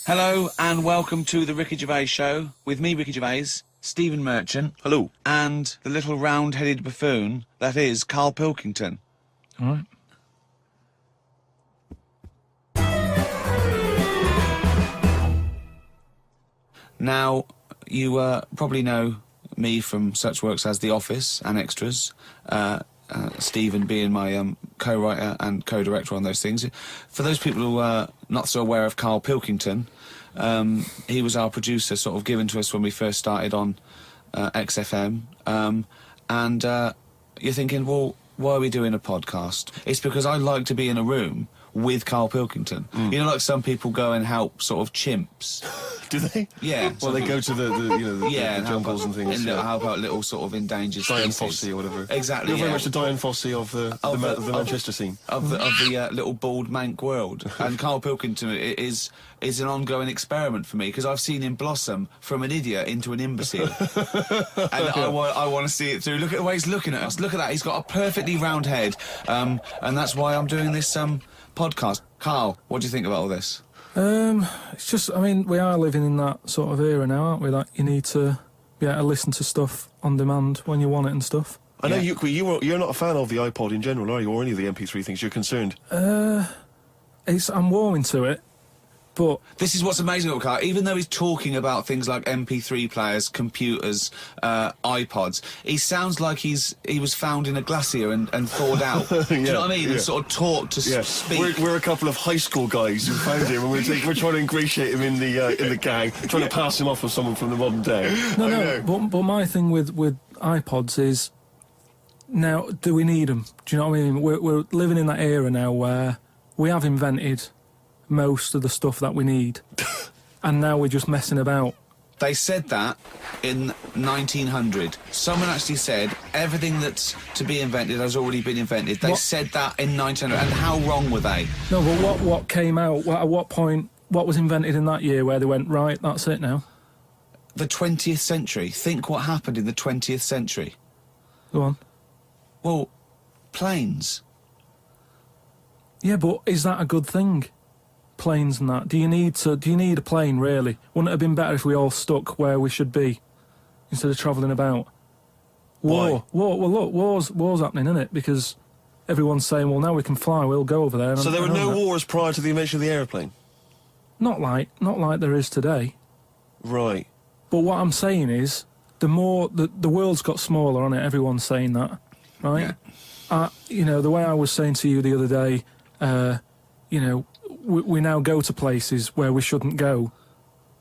Hello and welcome to the Ricky Gervais Show with me, Ricky Gervais, Stephen Merchant. Hello. And the little round-headed buffoon that is Karl Pilkington. All right. Now, you probably know me from such works as The Office and Extras, Stephen being my co-writer and co-director on those things. For those people who are not so aware of Karl Pilkington, he was our producer, sort of given to us when we first started on XFM. And you're thinking, well, why are we doing a podcast? It's because I like to be in a room with Karl Pilkington. You know, like some people go and help sort of chimps. Do they? Yeah. Well, they go to the jungles and things. And help out little sort of endangered Diane species. Fossey or whatever. Exactly. You're very much the Diane Fossey of the Manchester scene. Of the little bald mank world. And Karl Pilkington is an ongoing experiment for me, because I've seen him blossom from an idiot into an imbecile. And I want to see it through. Look at the way he's looking at us. Look at that. He's got a perfectly round head. And that's why I'm doing this podcast. Karl, what do you think about all this? It's just, I mean, we are living in that sort of era now, aren't we? That you need to be able to listen to stuff on demand when you want it and stuff. I know you're not a fan of the iPod in general, are you? Or any of the MP3 things? You're concerned? I'm warming to it, but This is what's amazing about Karl. Even though he's talking about things like MP3 players, computers, iPods, he sounds like he was found in a glacier and thawed out. Do you know what I mean? And sort of taught to speak. We're a couple of high school guys who found him, and we're trying to ingratiate him in the gang, trying to pass him off as someone from the modern day. But my thing with iPods is, now, do we need them? Do you know what I mean? We're living in that era now where we have invented most of the stuff that we need, and now we're just messing about. They said that in 1900. Someone actually said everything that's to be invented has already been invented. They said that in 1900, and how wrong were they? No, but what came out? At what point? What was invented in that year where they went, right, that's it now? The 20th century. Think what happened in the 20th century. Go on. Well, planes. Yeah, but is that a good thing? Planes and that. Do you need a plane, really? Wouldn't it have been better if we all stuck where we should be instead of travelling about? War. Well, look, war's happening, isn't it? Because everyone's saying, well, now we can fly, we'll go over there. So there were no wars prior to the invention of the aeroplane? Not like there is today. Right. But what I'm saying is, the world's got smaller on it. Everyone's saying that, right? Yeah. You know, the way I was saying to you the other day, you know, we now go to places where we shouldn't go.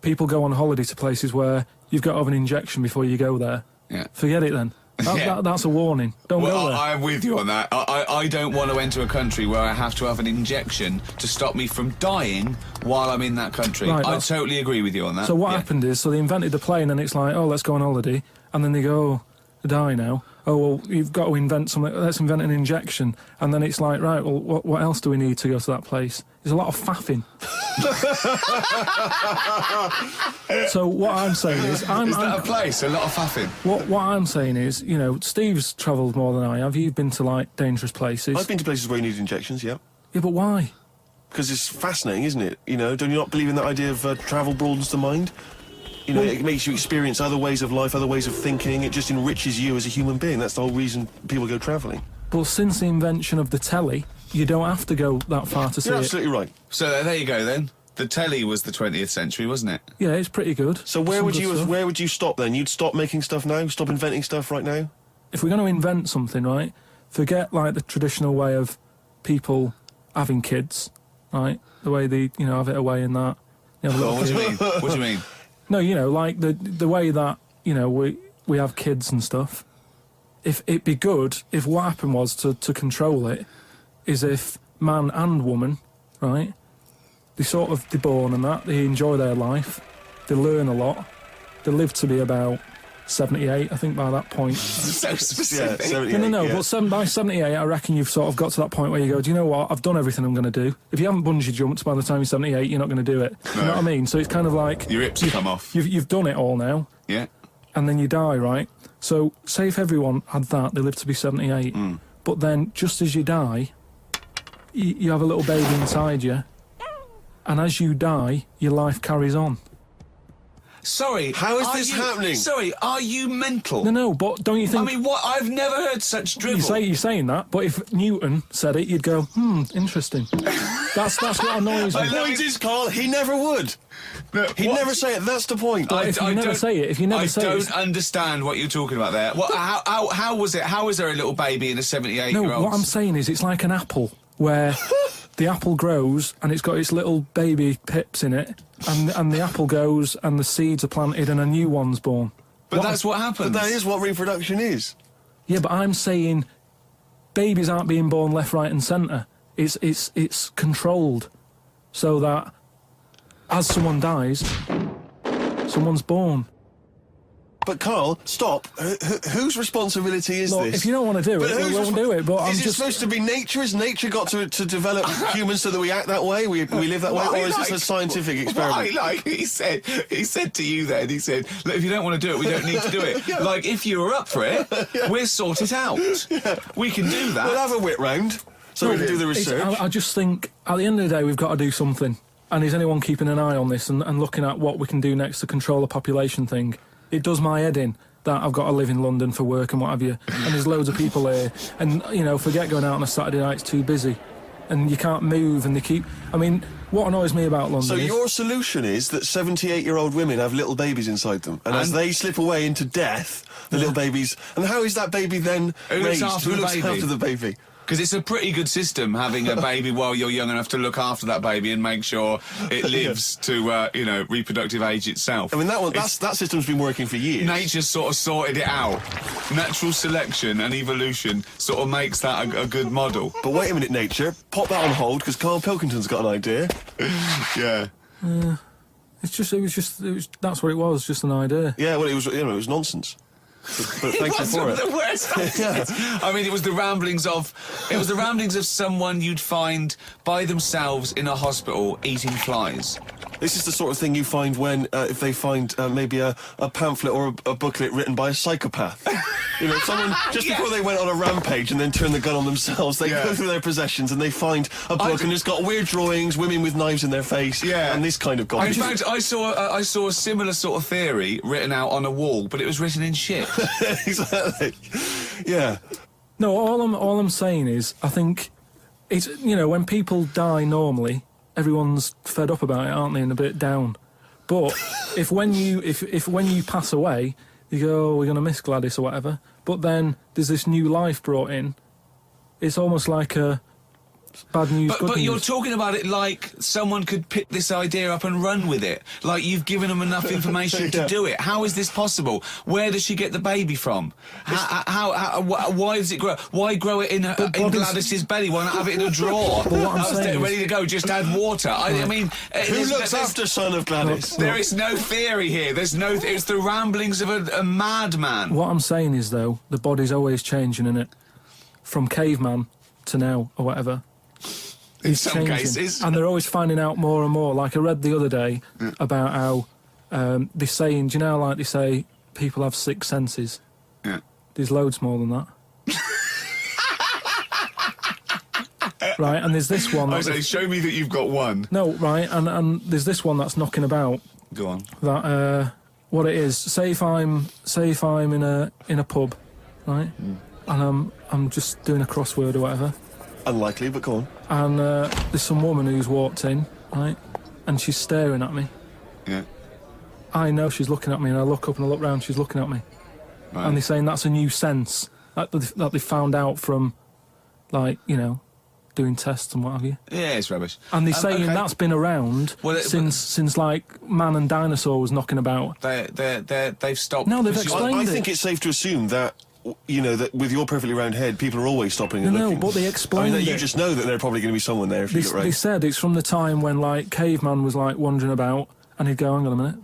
People go on holiday to places where you've got to have an injection before you go there. Yeah. Forget it then. That's a warning. Don't go there. I'm with you on that. I don't want to enter a country where I have to have an injection to stop me from dying while I'm in that country. Right, I totally agree with you on that. So what happened is, they invented the plane, and it's like, oh, let's go on holiday, and then they go, oh, they die now. Oh, well, you've got to invent something. Let's invent an injection. And then it's like, right, well, what else do we need to go to that place? There's a lot of faffing. So what I'm saying is... Is that a place? A lot of faffing? What I'm saying is, you know, Steve's travelled more than I have. You've been to, like, dangerous places. I've been to places where you need injections, yeah. Yeah, but why? Because it's fascinating, isn't it? You know, do you not believe in that idea of travel broadens the mind? You know, it makes you experience other ways of life, other ways of thinking. It just enriches you as a human being. That's the whole reason people go travelling. But since the invention of the telly, you don't have to go that far to see it. You're absolutely right. So there you go then. The telly was the 20th century, wasn't it? Yeah, it's pretty good. So where would you stop then? You'd stop making stuff now? Stop inventing stuff right now? If we're going to invent something, right, forget, like, the traditional way of people having kids, right? The way they, you know, have it away in that. You know, What do you mean? What do you mean? No, you know, like the way that, you know, we have kids and stuff. If it'd be good if what happened was to control it is if man and woman, right, they're born and that, they enjoy their life, they learn a lot, they live to be about 78, I think, by that point. So specific. Yeah, No, but by 78, I reckon you've sort of got to that point where you go, do you know what, I've done everything I'm going to do. If you haven't bungee jumped by the time you're 78, you're not going to do it. No. You know what I mean? So it's kind of like... Your hips come off. You've done it all now. Yeah. And then you die, right? So, say if everyone had that, they live to be 78. But then, just as you die, you have a little baby inside you, and as you die, your life carries on. Sorry. How is are this you- happening? Sorry, are you mental? No, but don't you I think... mean, what? I've never heard such drivel. You're saying that, but if Newton said it, you'd go, interesting. That's what annoys me. The point is, Carl, he never would. He'd never say it. That's the point. But if you never say it, I don't understand what you're talking about there. What? How was it? How is there a little baby in a 78-year-old? No, what I'm saying is it's like an apple, where the apple grows and it's got its little baby pips in it, and the apple goes and the seeds are planted and a new one's born. But that's what happens. But that is what reproduction is. Yeah, but I'm saying babies aren't being born left, right and centre. It's controlled so that as someone dies, someone's born. But Carl, stop. Whose responsibility is Look, this? if you don't want to do it, we won't do it. But I'm is it just supposed to be nature? Has nature got to develop humans so that we act that way? We live that way? Or is this a scientific experiment? He said to you then, he said, look, if you don't want to do it, we don't need to do it. Like, if you were up for it, we'll sort it out. We can do that. We'll have a wit round so we can do the research. I just think, at the end of the day, we've got to do something. And is anyone keeping an eye on this and looking at what we can do next to control the population thing? It does my head in that I've got to live in London for work and what have you, and there's loads of people here, and, forget going out on a Saturday night, it's too busy, and you can't move, and they keep... I mean, what annoys me about London So is... your solution is that 78-year-old women have little babies inside them, and as they slip away into death, the little babies... And how is that baby then raised? Who looks after the baby? Because it's a pretty good system having a baby while you're young enough to look after that baby and make sure it lives to, reproductive age itself. I mean, that system's been working for years. Nature's sort of sorted it out. Natural selection and evolution sort of makes that a good model. But wait a minute, nature. Pop that on hold, because Karl Pilkington's got an idea. Yeah. That's what it was, just an idea. Yeah, well, it was nonsense. But thank you for it. The worst I mean, it was the ramblings of someone you'd find by themselves in a hospital eating flies. This is the sort of thing you find when, if they find maybe a pamphlet or a booklet written by a psychopath. Someone, just before they went on a rampage and then turned the gun on themselves, they go through their possessions and they find a book and it's got weird drawings, women with knives in their face, and this kind of garbage. In fact, I saw a similar sort of theory written out on a wall, but it was written in shit. Exactly. Yeah. No, all I'm saying is, I think it's, when people die normally, everyone's fed up about it, aren't they, and a bit down. But if when you pass away, you go, oh, we're going to miss Gladys or whatever, but then there's this new life brought in, it's almost like a bad news, good but news. you're talking about it like someone could pick this idea up and run with it. Like you've given them enough information to do it. How is this possible? Where does she get the baby from? Why does it grow? Why grow it in Gladys's belly? Why not have it in a drawer? But what I'm saying ready to go, just add water. I mean... Who looks after son of Gladys? There is no theory here. It's the ramblings of a madman. What I'm saying is, though, the body's always changing, innit? From caveman to now, or whatever. In some cases. And they're always finding out more and more. Like I read the other day about how they're saying, do you know, like they say, people have 6 senses. Yeah. There's loads more than that. Right, and there's this one... I say, show me that you've got one. No, right, and there's this one that's knocking about. Go on. That, what it is, say if I'm in a pub, right, and I'm just doing a crossword or whatever. Unlikely, but go on. And there's some woman who's walked in, right, and she's staring at me. Yeah. I know she's looking at me, and I look up and I look round, she's looking at me. Right. And they're saying that's a new sense that they found out from, like, doing tests and what have you. Yeah, it's rubbish. And they're saying that's been around since like man and dinosaur was knocking about. They've stopped. No, they've explained I it. think it's safe to assume that that with your perfectly round head, people are always stopping and looking. No, but they explained that it. you just know that there's probably going to be someone there if you get right. They said it's from the time when, like, caveman was, like, wandering about, and he'd go, hang on a minute,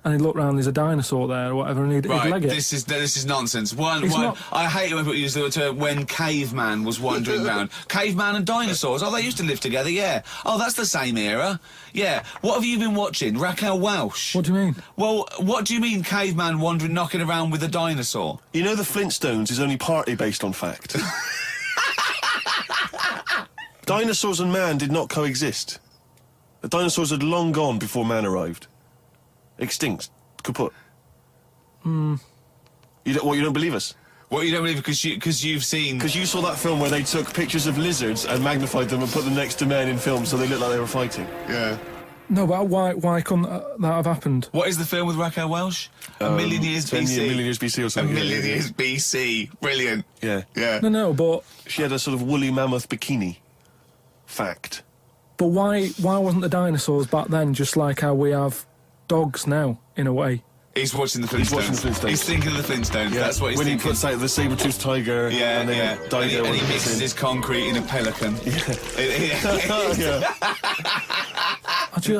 and he'd look round, there's a dinosaur there or whatever, and he'd leg it. This is nonsense. I hate when people use the term when caveman was wandering around. Caveman and dinosaurs, they used to live together, yeah. Oh, that's the same era. Yeah. What have you been watching? Raquel Welch? What do you mean? Well, what do you mean caveman wandering, knocking around with a dinosaur? The Flintstones is only partly based on fact. Dinosaurs and man did not coexist. The dinosaurs had long gone before man arrived. Extinct. Kaput. You don't believe us? What, you don't believe because you've seen... Because you saw that film where they took pictures of lizards and magnified them and put them next to men in films so they looked like they were fighting. Yeah. No, but why couldn't that have happened? What is the film with Raquel Welch? A Million Years BC. A Million Years BC or A something. Million Years BC. Brilliant. Yeah. Yeah. No, but She had a sort of woolly mammoth bikini. Fact. why wasn't the dinosaurs back then just like how we have dogs now, in a way? He's watching the Flintstones. He's watching the Flintstones. He's thinking of the Flintstones. Yeah. That's what he's when thinking. he puts out the saber-toothed tiger Yeah, and then yeah. died there And he when mixes his concrete in a pelican. Yeah.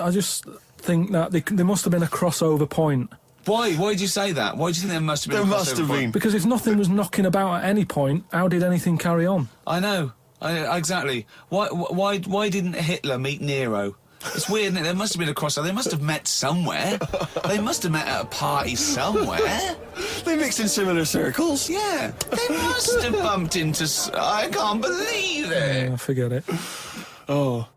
I just think that there must have been a crossover point. Why? Why did you say that? Why do you think there must have been? There a must crossover have point? been. Because if nothing was knocking about at any point, how did anything carry on? I know. Exactly. Why didn't Hitler meet Nero? It's weird, isn't it? There must have been a crossover. They must have met somewhere. They must have met at a party somewhere. They mixed in similar circles. Yeah. They must have bumped into... I can't believe it. I forget it. Oh.